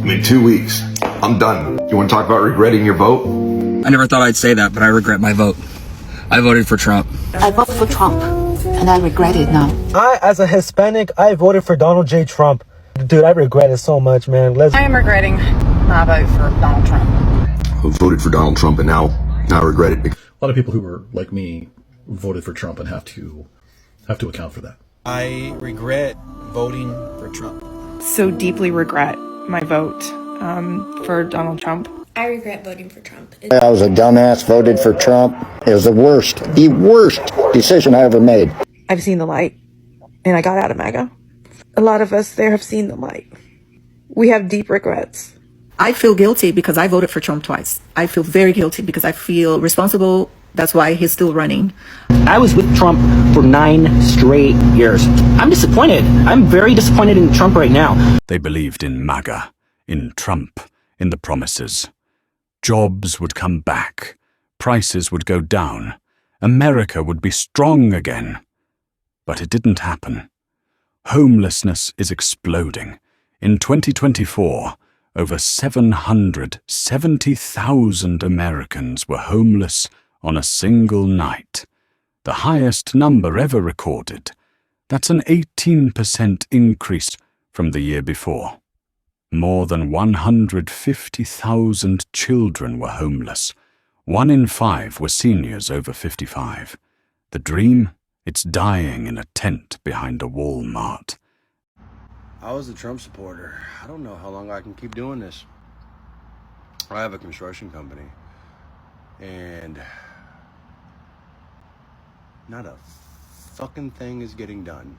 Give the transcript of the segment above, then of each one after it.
I mean, 2 weeks. I'm done. You want to talk about regretting your vote? I never thought I'd say that, but I regret my vote. I voted for Trump. I voted for Trump, and I regret it now. As a Hispanic, I voted for Donald J. Trump. Dude, I regret it so much, man. I am regretting my vote for Donald Trump. I voted for Donald Trump, and now I regret it. A lot of people who were like me voted for Trump and have to account for that. I regret voting for Trump. So deeply regret my vote for Donald Trump. I regret voting for Trump. I was a dumbass, voted for Trump. It was the worst decision I ever made. I've seen the light, and I got out of MAGA. A lot of us there have seen the light. We have deep regrets. I feel guilty because I voted for Trump twice. I feel very guilty because I feel responsible. That's why he's still running. I was with Trump for 9 straight years. I'm disappointed. I'm very disappointed in Trump right now. They believed in MAGA, in Trump, in the promises. Jobs would come back. Prices would go down. America would be strong again. But it didn't happen. Homelessness is exploding. In 2024, over 770,000 Americans were homeless on a single night, the highest number ever recorded. That's an 18% increase from the year before. More than 150,000 children were homeless. 1 in 5 were seniors over 55. The dream? It's dying in a tent behind a Walmart. I was a Trump supporter. I don't know how long I can keep doing this. I have a construction company, and not a fucking thing is getting done.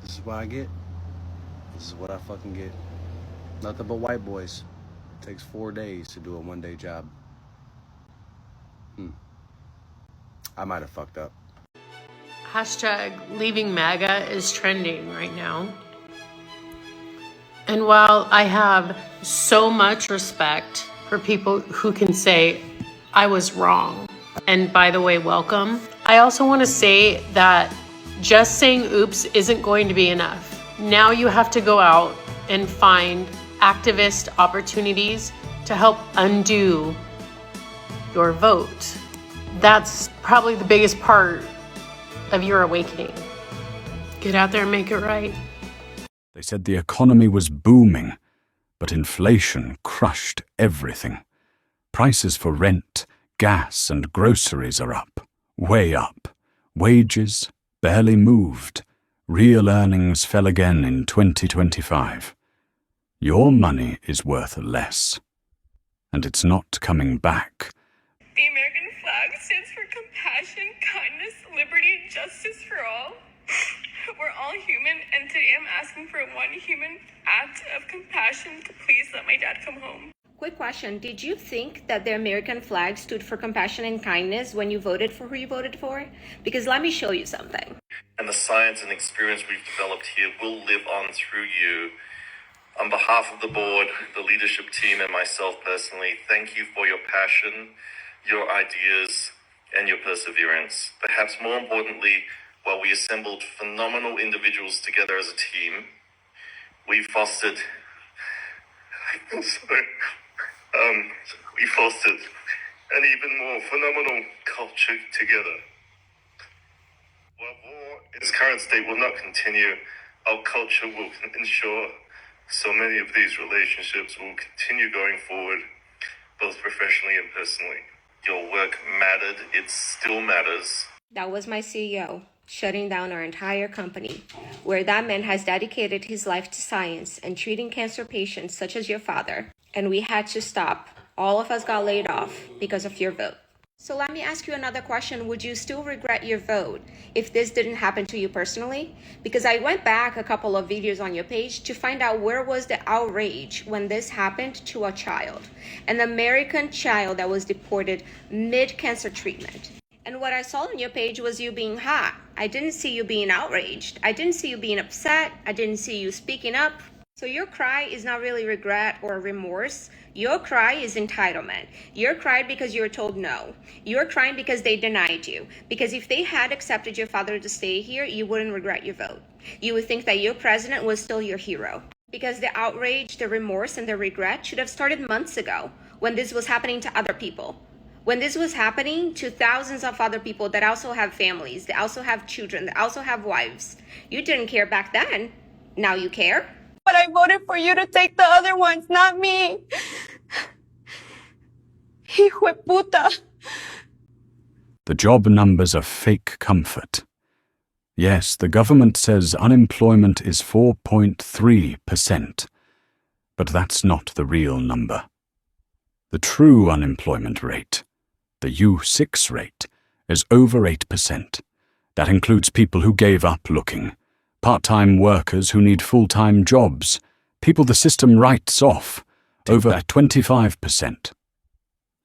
This is what I get. This is what I fucking get. Nothing but white boys. It takes 4 days to do a 1-day job. I might have fucked up. Hashtag leaving MAGA is trending right now. And while I have so much respect for people who can say, I was wrong, and by the way, welcome, I also want to say that just saying oops isn't going to be enough. Now you have to go out and find activist opportunities to help undo your vote. That's probably the biggest part of your awakening. Get out there and make it right. They said the economy was booming, but inflation crushed everything. Prices for rent, gas, and groceries are up, way up. Wages barely moved. Real earnings fell again in 2025. Your money is worth less, and it's not coming back. The American flag stands for compassion, kindness, liberty, justice for all. We're all human, and today I'm asking for one human act of compassion to please let my dad come home. Quick question. Did you think that the American flag stood for compassion and kindness when you voted for who you voted for? Because let me show you something. And the science and experience we've developed here will live on through you. On behalf of the board, the leadership team, and myself personally, thank you for your passion, your ideas, and your perseverance. Perhaps more importantly, while we assembled phenomenal individuals together as a team, we fostered an even more phenomenal culture together. While war in its current state will not continue, our culture will ensure so many of these relationships will continue going forward, both professionally and personally. Your work mattered. It still matters. That was my CEO, shutting down our entire company, where that man has dedicated his life to science and treating cancer patients such as your father. And we had to stop. All of us got laid off because of your vote. So let me ask you another question. Would you still regret your vote if this didn't happen to you personally? Because I went back a couple of videos on your page to find out where was the outrage when this happened to a child, an American child that was deported mid-cancer treatment. And what I saw on your page was you being hot. I didn't see you being outraged. I didn't see you being upset. I didn't see you speaking up. So your cry is not really regret or remorse. Your cry is entitlement. You're crying because you were told no. You're crying because they denied you. Because if they had accepted your father to stay here, you wouldn't regret your vote. You would think that your president was still your hero. Because the outrage, the remorse, and the regret should have started months ago when this was happening to other people. When this was happening to thousands of other people that also have families, that also have children, that also have wives. You didn't care back then. Now you care? But I voted for you to take the other ones, not me. Hijo de puta. The job numbers are fake comfort. Yes, the government says unemployment is 4.3%, but that's not the real number. The true unemployment rate, the U6 rate, is over 8%. That includes people who gave up looking, part-time workers who need full-time jobs, people the system writes off. Over 25%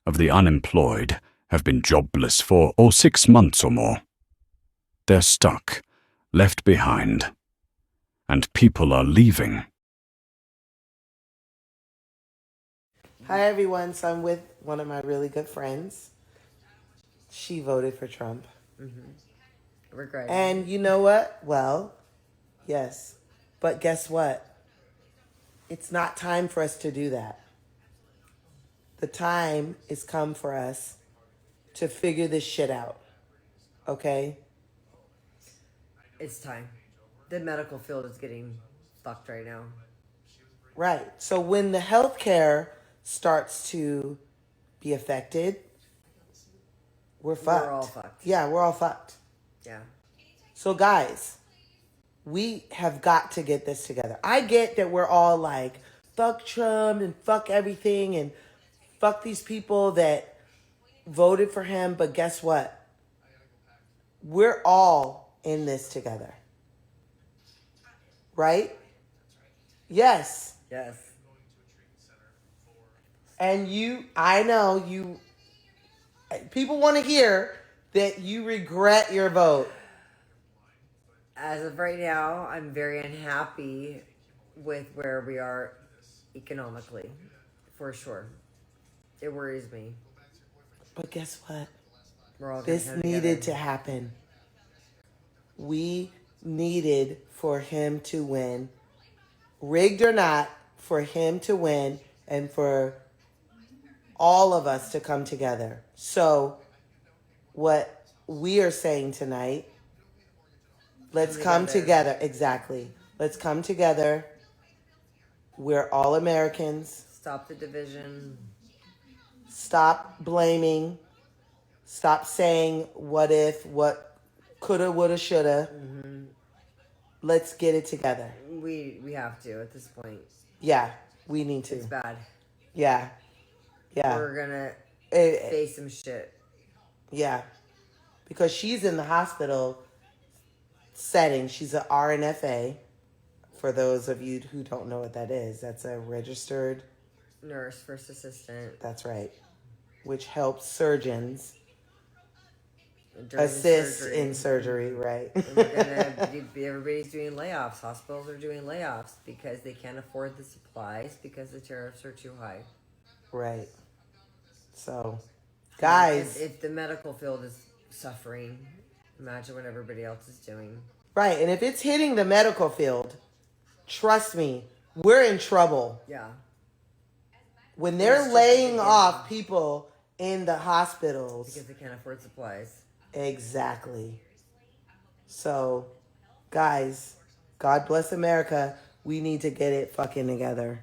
of the unemployed have been jobless for 6 months or more. They're stuck, left behind, and people are leaving. Hi everyone, so I'm with one of my really good friends. She voted for Trump. Regret. And you know what? Well, yes. But guess what? It's not time for us to do that. The time is come for us to figure this shit out. Okay? It's time. The medical field is getting fucked right now. Right. So when the healthcare starts to be affected, we're fucked. We're all fucked. Yeah, we're all fucked. Yeah. So guys, we have got to get this together. I get that we're all like, fuck Trump and fuck everything and fuck these people that voted for him. But guess what? We're all in this together. Right? Yes. Yes. And I know people want to hear that you regret your vote. As of right now, I'm very unhappy with where we are economically, for sure. It worries me. But guess what? We're all This needed to happen. We needed for him to win, rigged or not, for him to win and for all of us to come together. So what we are saying tonight, let's come together. Exactly. Let's come together. We're all Americans. Stop the division. Stop blaming. Stop saying what if, what coulda, woulda, shoulda. Let's get it together. We have to at this point. Yeah, we need to. It's bad. Yeah. Yeah. We're gonna face some shit. Yeah. Because she's in the hospital setting. She's an RNFA. For those of you who don't know what that is, that's a registered nurse, first assistant. That's right. Which helps surgeons during assist in surgery, right? And everybody's doing layoffs. Hospitals are doing layoffs because they can't afford the supplies because the tariffs are too high. Right. So, guys. If the medical field is suffering, imagine what everybody else is doing. Right. And if it's hitting the medical field, trust me, we're in trouble. Yeah. When they're laying off people in the hospitals. Because they can't afford supplies. Exactly. So, guys, God bless America. We need to get it fucking together.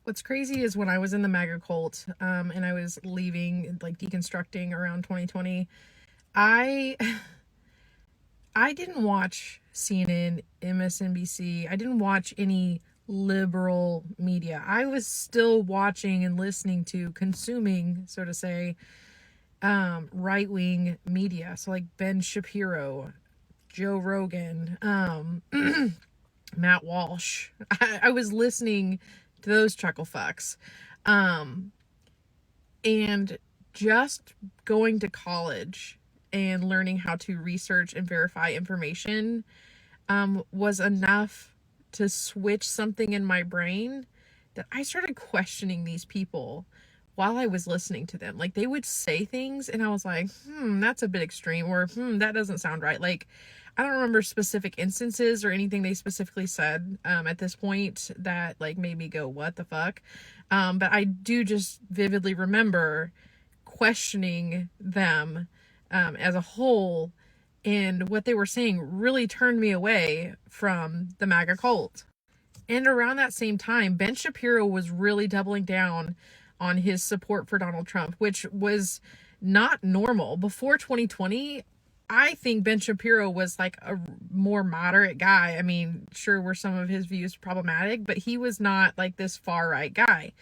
What's crazy is when I was in the MAGA cult, and I was leaving, like deconstructing around 2020, I didn't watch CNN, MSNBC. I didn't watch any liberal media. I was still watching and listening to, consuming, so to say, right-wing media. So like Ben Shapiro, Joe Rogan, Matt Walsh. I was listening to those chuckle fucks. And just going to college and learning how to research and verify information was enough to switch something in my brain that I started questioning these people while I was listening to them. Like, they would say things and I was like, that's a bit extreme, or that doesn't sound right. Like, I don't remember specific instances or anything they specifically said at this point that like made me go, what the fuck? But I do just vividly remember questioning them as a whole, and what they were saying really turned me away from the MAGA cult. And around that same time, Ben Shapiro was really doubling down on his support for Donald Trump, which was not normal. Before 2020, I think Ben Shapiro was like a more moderate guy. I mean, sure, were some of his views problematic, but he was not like this far right guy.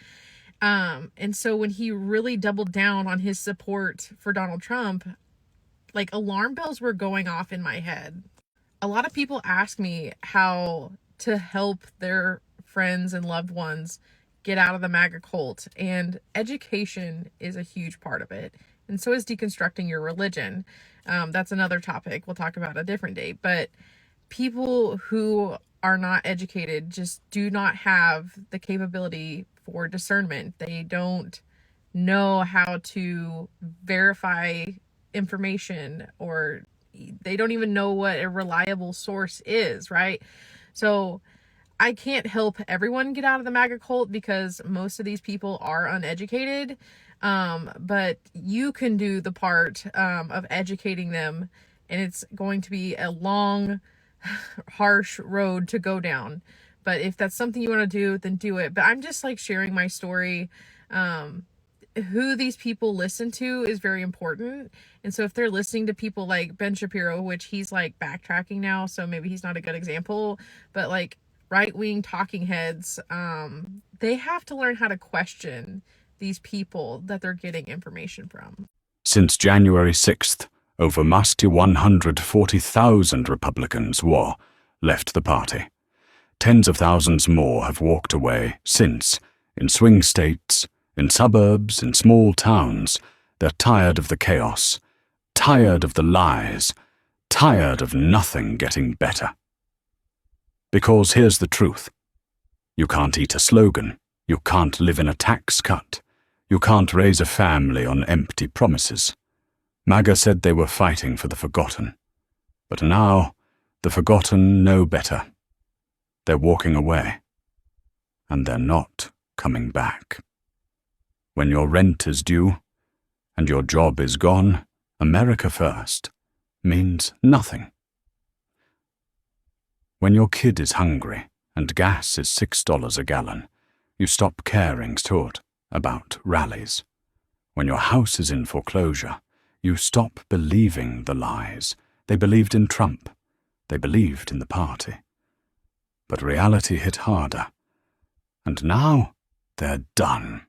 And so when he really doubled down on his support for Donald Trump, like alarm bells were going off in my head. A lot of people ask me how to help their friends and loved ones get out of the MAGA cult, and education is a huge part of it. And so is deconstructing your religion. That's another topic we'll talk about a different day. But people who are not educated just do not have the capability for discernment. They don't know how to verify information, or they don't even know what a reliable source is, right? So I can't help everyone get out of the MAGA cult because most of these people are uneducated. But you can do the part of educating them, and it's going to be a long, harsh road to go down. But if that's something you want to do, then do it. But I'm just like sharing my story. Who these people listen to is very important. And so if they're listening to people like Ben Shapiro, which he's like backtracking now, so maybe he's not a good example, but like right-wing talking heads, they have to learn how to question these people that they're getting information from. Since January 6th, over 140,000 Republicans left the party. Tens of thousands more have walked away since, in swing states, in suburbs, in small towns. They're tired of the chaos, tired of the lies, tired of nothing getting better. Because here's the truth. You can't eat a slogan. You can't live in a tax cut. You can't raise a family on empty promises. MAGA said they were fighting for the forgotten. But now, the forgotten know better. They're walking away. And they're not coming back. When your rent is due, and your job is gone, America first means nothing. When your kid is hungry, and gas is $6 a gallon, you stop caring about rallies. When your house is in foreclosure, you stop believing the lies. They believed in Trump. They believed in the party. But reality hit harder. And now they're done.